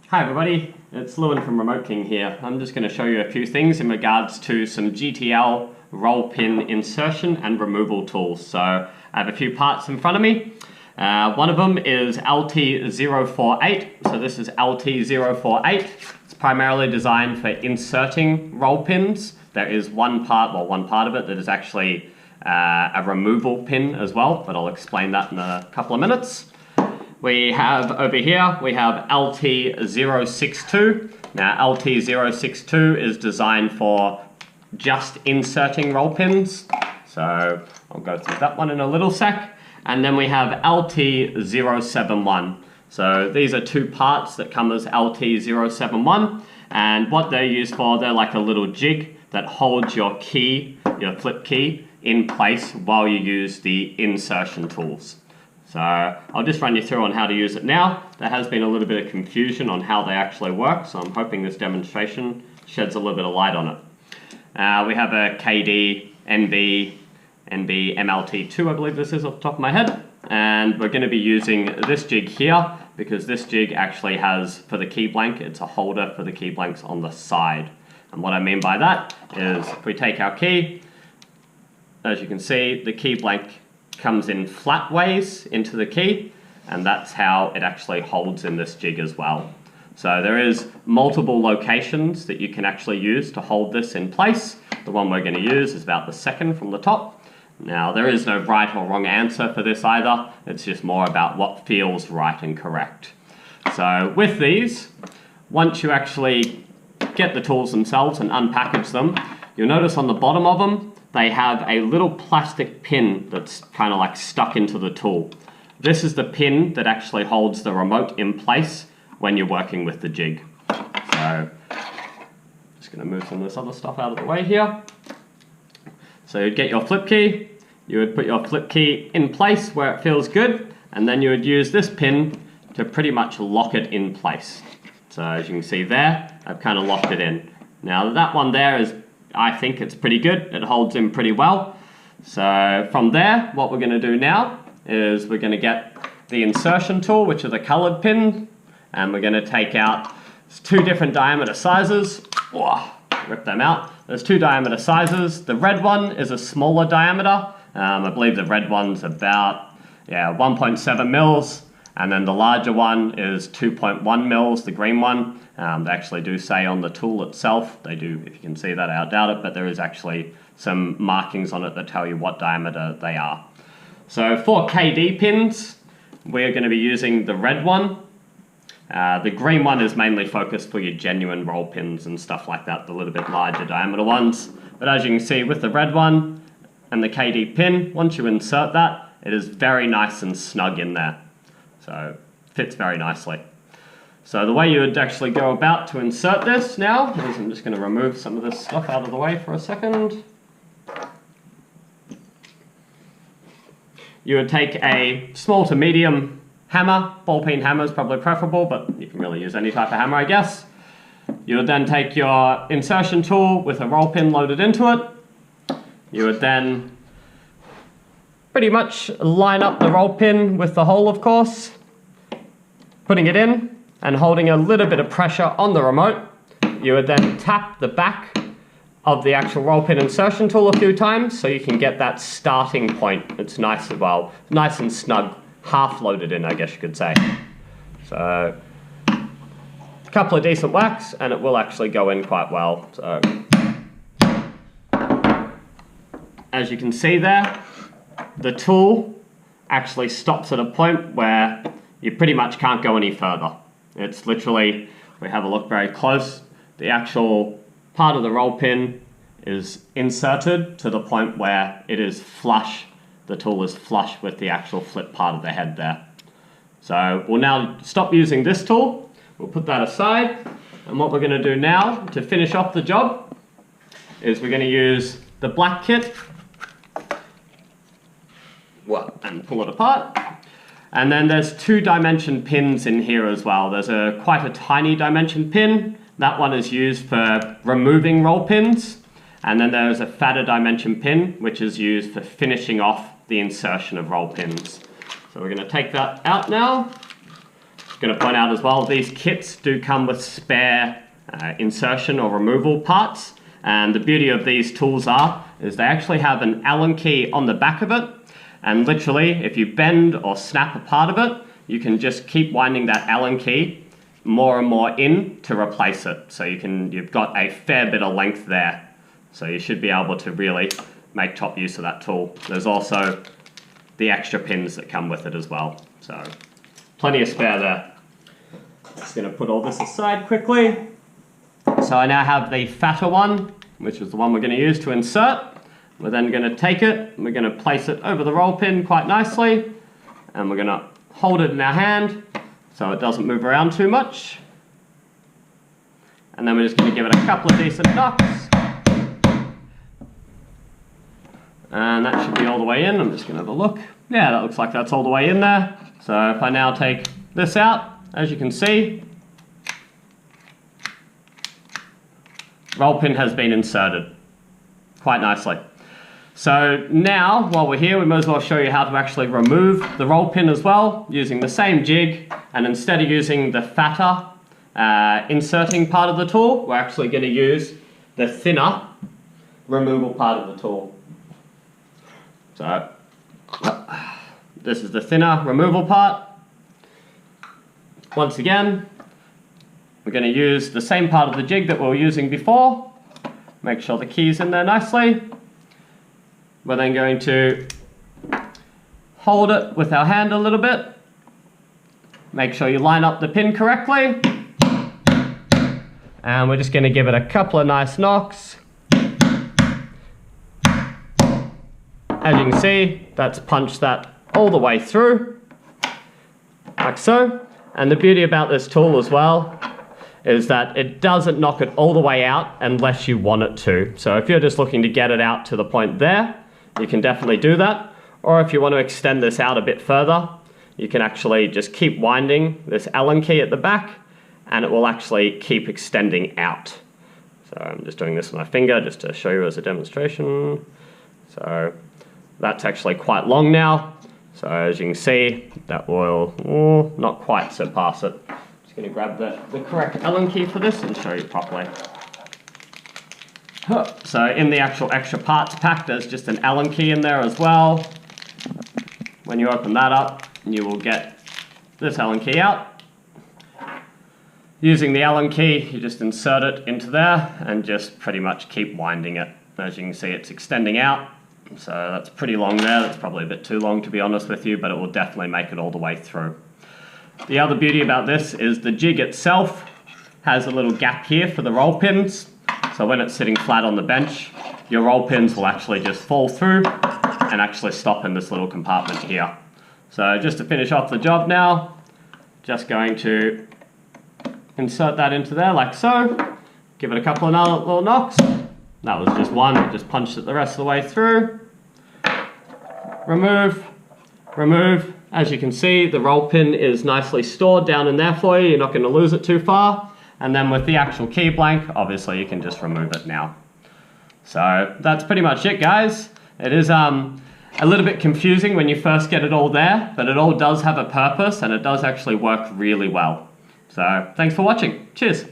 Hi everybody, it's Lewin from Remote King here. I'm just going to show you a few things in regards to some GTL roll pin insertion and removal tools. So I have a few parts in front of me. One of them is LT048. So this is LT048. It's primarily designed for inserting roll pins. There is one part of it that is actually a removal pin as well, but I'll explain that in a couple of minutes. We have over here, we have LT062. Now LT062 is designed for just inserting roll pins. So I'll go through that one in a little sec. And then we have LT071. So these are two parts that come as LT071. And what they're used for, they're like a little jig that holds your key, your flip key, in place while you use the insertion tools. So I'll just run you through on how to use it now. There has been a little bit of confusion on how they actually work, so I'm hoping this demonstration sheds a little bit of light on it. We have a KD, NB, MLT2, I believe this is off the top of my head. And we're going to be using this jig here because this jig actually has, for the key blank, it's a holder for the key blanks on the side. And what I mean by that is if we take our key, as you can see, the key blank comes in flat ways into the key, and that's how it actually holds in this jig as well. So there is multiple locations that you can actually use to hold this in place. The one we're going to use is about the second from the top. Now there is no right or wrong answer for this either, it's just more about what feels right and correct. So with these, once you actually get the tools themselves and unpackage them, you'll notice on the bottom of them they have a little plastic pin that's kind of like stuck into the tool. This is the pin that actually holds the remote in place when you're working with the jig. So, just going to move some of this other stuff out of the way here. So you'd get your flip key, you would put your flip key in place where it feels good, and then you would use this pin to pretty much lock it in place. So as you can see there, I've kind of locked it in. Now that one there is, I think it's pretty good. It holds in pretty well. So from there, what we're going to do now is we're going to get the insertion tool, which are the colored pin, and we're going to take out two different diameter sizes. Whoa, rip them out. There's two diameter sizes. The red one is a smaller diameter. I believe the red one's about 1.7 mils. And then the larger one is 2.1 mils, the green one. They actually do say on the tool itself, they do, if you can see that, I doubt it, but there is actually some markings on it that tell you what diameter they are. So for KD pins, we're going to be using the red one. The green one is mainly focused for your genuine roll pins and stuff like that, the little bit larger diameter ones. But as you can see with the red one and the KD pin, once you insert that, it is very nice and snug in there. So fits very nicely. So the way you would actually go about to insert this now is I'm just going to remove some of this stuff out of the way for a second. You would take a small to medium hammer. Ball peen hammer is probably preferable, but you can really use any type of hammer, I guess. You would then take your insertion tool with a roll pin loaded into it. You would then pretty much line up the roll pin with the hole, of course, putting it in and holding a little bit of pressure on the remote. You would then tap the back of the actual roll pin insertion tool a few times so you can get that starting point. It's nice as well, nice and snug, half loaded in, I guess you could say. So a couple of decent whacks and it will actually go in quite well. So as you can see there, the tool actually stops at a point where you pretty much can't go any further. It's literally, we have a look very close, the actual part of the roll pin is inserted to the point where it is flush, the tool is flush with the actual flip part of the head there. So we'll now stop using this tool, we'll put that aside, and what we're going to do now to finish off the job is we're going to use the black kit and pull it apart. And then there's two dimension pins in here as well. There's quite a tiny dimension pin. That one is used for removing roll pins. And then there's a fatter dimension pin, which is used for finishing off the insertion of roll pins. So we're going to take that out now. Just going to point out as well, these kits do come with spare insertion or removal parts, and the beauty of these tools is they actually have an Allen key on the back of it, and literally if you bend or snap a part of it, you can just keep winding that Allen key more and more in to replace it. So you've got a fair bit of length there, so you should be able to really make top use of that tool. There's also the extra pins that come with it as well, so plenty of spare there. Just going to put all this aside quickly. So I now have the fatter one, which is the one we're going to use to insert. We're then going to take it, and we're going to place it over the roll pin quite nicely, and we're going to hold it in our hand so it doesn't move around too much. And then we're just going to give it a couple of decent knocks. And that should be all the way in. I'm just going to have a look. Yeah, that looks like that's all the way in there. So if I now take this out, as you can see, roll pin has been inserted quite nicely. So now, while we're here, we might as well show you how to actually remove the roll pin as well, using the same jig, and instead of using the fatter inserting part of the tool, we're actually going to use the thinner removal part of the tool. So this is the thinner removal part. Once again, we're going to use the same part of the jig that we were using before. Make sure the key's in there nicely. We're then going to hold it with our hand a little bit. Make sure you line up the pin correctly. And we're just going to give it a couple of nice knocks. As you can see, that's punched that all the way through, like so. And the beauty about this tool as well is that it doesn't knock it all the way out unless you want it to. So if you're just looking to get it out to the point there, you can definitely do that. Or if you want to extend this out a bit further, you can actually just keep winding this Allen key at the back, and it will actually keep extending out. So I'm just doing this with my finger just to show you as a demonstration. So that's actually quite long now. So as you can see, that will not quite surpass it. Just going to grab the correct Allen key for this and show you properly. So in the actual extra parts pack, there's just an Allen key in there as well. When you open that up, you will get this Allen key out. Using the Allen key, you just insert it into there and just pretty much keep winding it. As you can see, it's extending out. So that's pretty long there. That's probably a bit too long, to be honest with you, but it will definitely make it all the way through. The other beauty about this is the jig itself has a little gap here for the roll pins. So when it's sitting flat on the bench, your roll pins will actually just fall through and actually stop in this little compartment here. So just to finish off the job now, just going to insert that into there like so. Give it a couple of little knocks. That was just one, I just punched it the rest of the way through. Remove, remove. As you can see, the roll pin is nicely stored down in there for you. You're not going to lose it too far. And then with the actual key blank, obviously you can just remove it now. So that's pretty much it, guys. It is a little bit confusing when you first get it all there, but it all does have a purpose and it does actually work really well. So thanks for watching. Cheers.